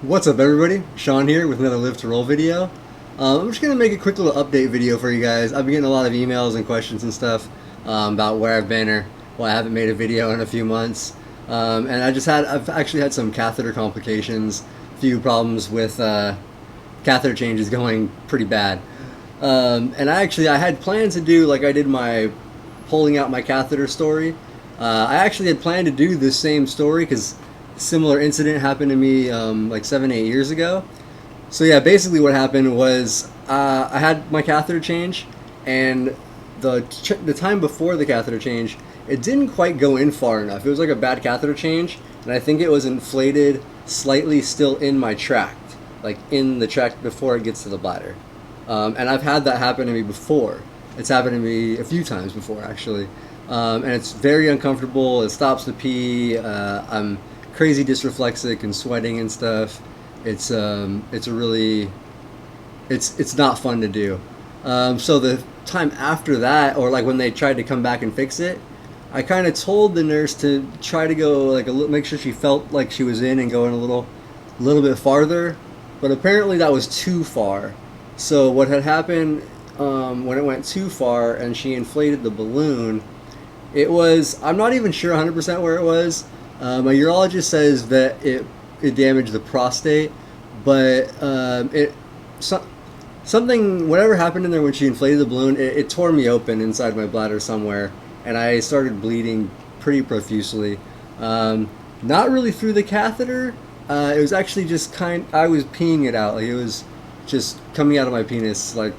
What's up, everybody? Sean here with another Live to Roll video. I'm just going to make a quick little update video for you guys. I've been getting a lot of emails and questions and stuff about where I've been or why I haven't made a video in a few months. And I've actually had some catheter complications, a few problems with catheter changes going pretty bad. And I had plans to do like I did my pulling out my catheter story. I actually had planned to do this same story because similar incident happened to me like 7-8 years ago. So yeah, basically what happened was I had my catheter change, and the time before the catheter change, it didn't quite go in far enough. It was like a bad catheter change, and I think it was inflated slightly still in my tract, like in the tract before it gets to the bladder. And I've had that happen to me before. It's happened to me a few times before, actually. And it's very uncomfortable. It stops the pee. I'm crazy dysreflexic and sweating and stuff. It's not fun to do. So the time after that, or like when they tried to come back and fix it, I kind of told the nurse to try to go like make sure she felt like she was in and going a little bit farther. But apparently that was too far. So what had happened when it went too far and she inflated the balloon, I'm not even sure 100% where it was. My urologist says that it damaged the prostate, but whatever happened in there when she inflated the balloon, it tore me open inside my bladder somewhere, and I started bleeding pretty profusely. Not really through the catheter. It was actually just I was peeing it out. Like it was just coming out of my penis like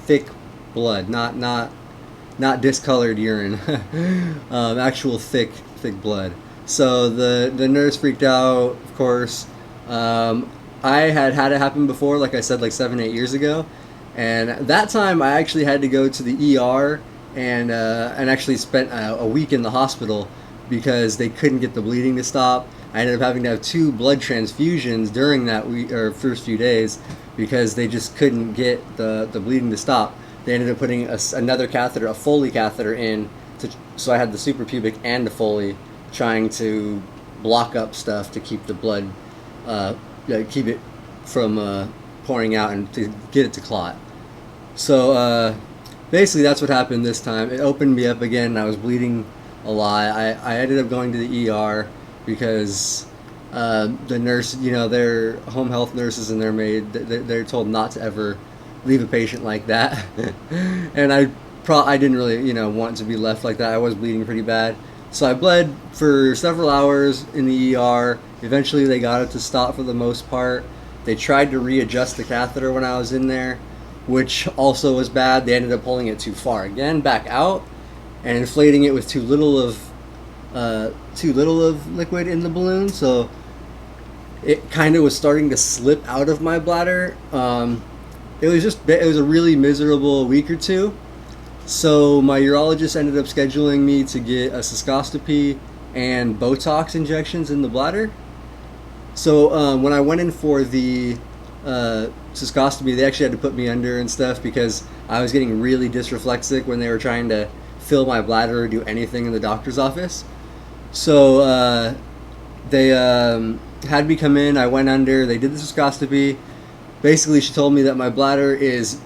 thick blood, not discolored urine, actual thick blood. So the nurse freaked out, of course. I had it happen before, like I said, like 7-8 years ago, and that time I actually had to go to the ER and actually spent a week in the hospital because they couldn't get the bleeding to stop. I ended up having to have 2 blood transfusions during that week or first few days because they just couldn't get the bleeding to stop. They ended up putting another catheter, a Foley catheter, so I had the suprapubic and the Foley, trying to block up stuff to keep the blood, keep it from pouring out and to get it to clot. So basically that's what happened this time. It opened me up again and I was bleeding a lot. I ended up going to the ER because the nurse, they're home health nurses and they're told not to ever leave a patient like that. And I didn't really, want to be left like that. I was bleeding pretty bad. So I bled for several hours in the ER. Eventually they got it to stop for the most part. They tried to readjust the catheter when I was in there, which also was bad. They ended up pulling it too far again, back out, and inflating it with too little of liquid in the balloon. So it kind of was starting to slip out of my bladder. It was a really miserable week or two. So my urologist ended up scheduling me to get a cystoscopy and Botox injections in the bladder. So when I went in for the cystoscopy, they actually had to put me under and stuff because I was getting really dysreflexic when they were trying to fill my bladder or do anything in the doctor's office. So they had me come in. I went under. They did the cystoscopy. Basically, she told me that my bladder is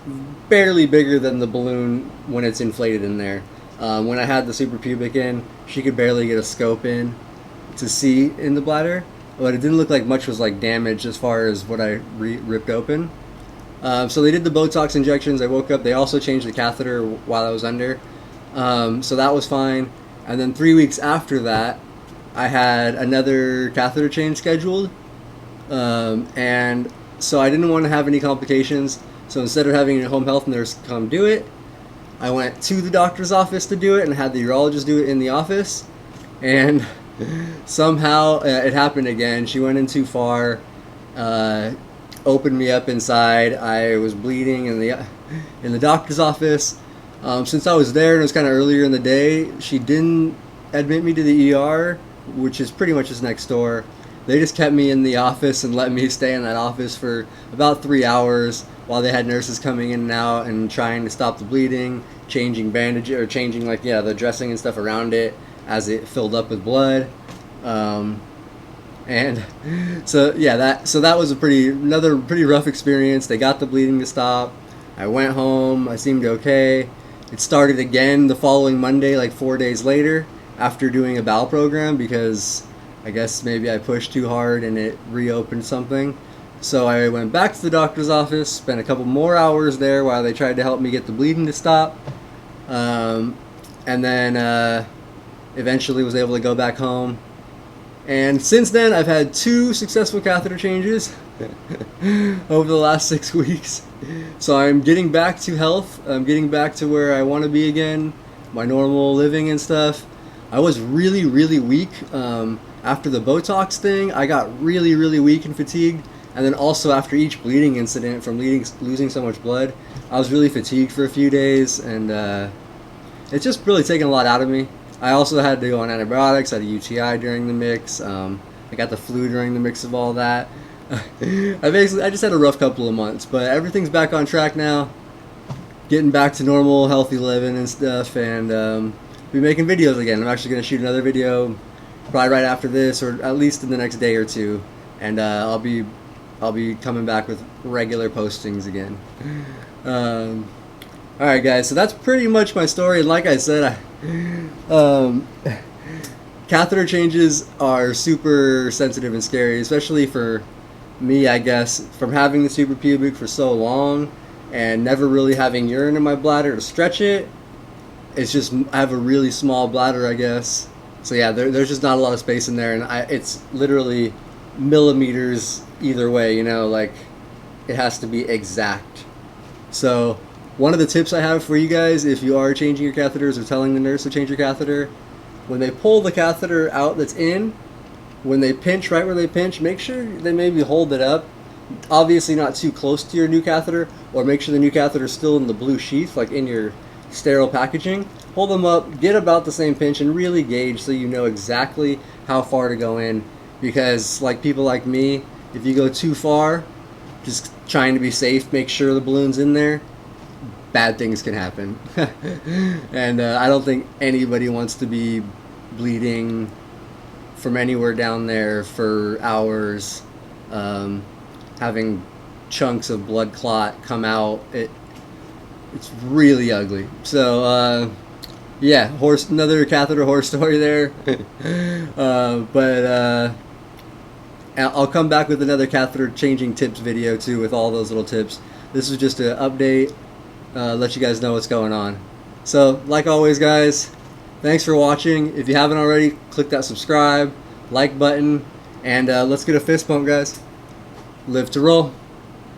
barely bigger than the balloon when it's inflated in there. When I had the suprapubic in, she could barely get a scope in to see in the bladder, but it didn't look like much was like damaged as far as what I ripped open. So they did the Botox injections. I woke up. They also changed the catheter while I was under, so that was fine. And then 3 weeks after that, I had another catheter change scheduled, and so I didn't want to have any complications. So instead of having a home health nurse come do it, I went to the doctor's office to do it and had the urologist do it in the office. And somehow it happened again. She went in too far, opened me up inside. I was bleeding in the doctor's office. Since I was there and it was kind of earlier in the day, she didn't admit me to the ER, which is pretty much just next door. They just kept me in the office and let me stay in that office for about 3 hours while they had nurses coming in and out and trying to stop the bleeding, changing bandages or changing the dressing and stuff around it as it filled up with blood. And so yeah, that was another pretty rough experience. They got the bleeding to stop. I went home. I seemed okay. It started again the following Monday, like 4 days later, after doing a bowel program, because I guess maybe I pushed too hard and it reopened something. So I went back to the doctor's office, spent a couple more hours there while they tried to help me get the bleeding to stop, and then eventually was able to go back home. And since then, I've had 2 successful catheter changes over the last 6 weeks. So I'm getting back to health. I'm getting back to where I want to be again, my normal living and stuff. I was really, really weak. After the Botox thing, I got really, really weak and fatigued. And then also after each bleeding incident from losing so much blood, I was really fatigued for a few days. And it's just really taken a lot out of me. I also had to go on antibiotics. I had a UTI during the mix. I got the flu during the mix of all that. I just had a rough couple of months, but everything's back on track now. Getting back to normal, healthy living and stuff, and be making videos again. I'm actually going to shoot another video probably right after this, or at least in the next day or two, and I'll be coming back with regular postings again. All right, guys. So that's pretty much my story, and like I said, catheter changes are super sensitive and scary, especially for me, I guess, from having the suprapubic for so long and never really having urine in my bladder to stretch it. It's just, I have a really small bladder, I guess. So yeah, there's just not a lot of space in there, and it's literally millimeters either way, you know, like it has to be exact. So one of the tips I have for you guys, if you are changing your catheters or telling the nurse to change your catheter, when they pull the catheter out that's in, when they pinch right where they pinch, make sure they maybe hold it up. Obviously not too close to your new catheter, or make sure the new catheter is still in the blue sheath, like in your sterile packaging. Hold them up, get about the same pinch, and really gauge so you know exactly how far to go in. Because like people like me, if you go too far, just trying to be safe, make sure the balloon's in there, bad things can happen. And I don't think anybody wants to be bleeding from anywhere down there for hours, having chunks of blood clot come out. It's really ugly. So yeah, another catheter horror story there. But I'll come back with another catheter changing tips video too, with all those little tips. This is just an update, let you guys know what's going on. So like always, guys, thanks for watching. If you haven't already, click that subscribe, like button, and let's get a fist bump, guys. Live to roll.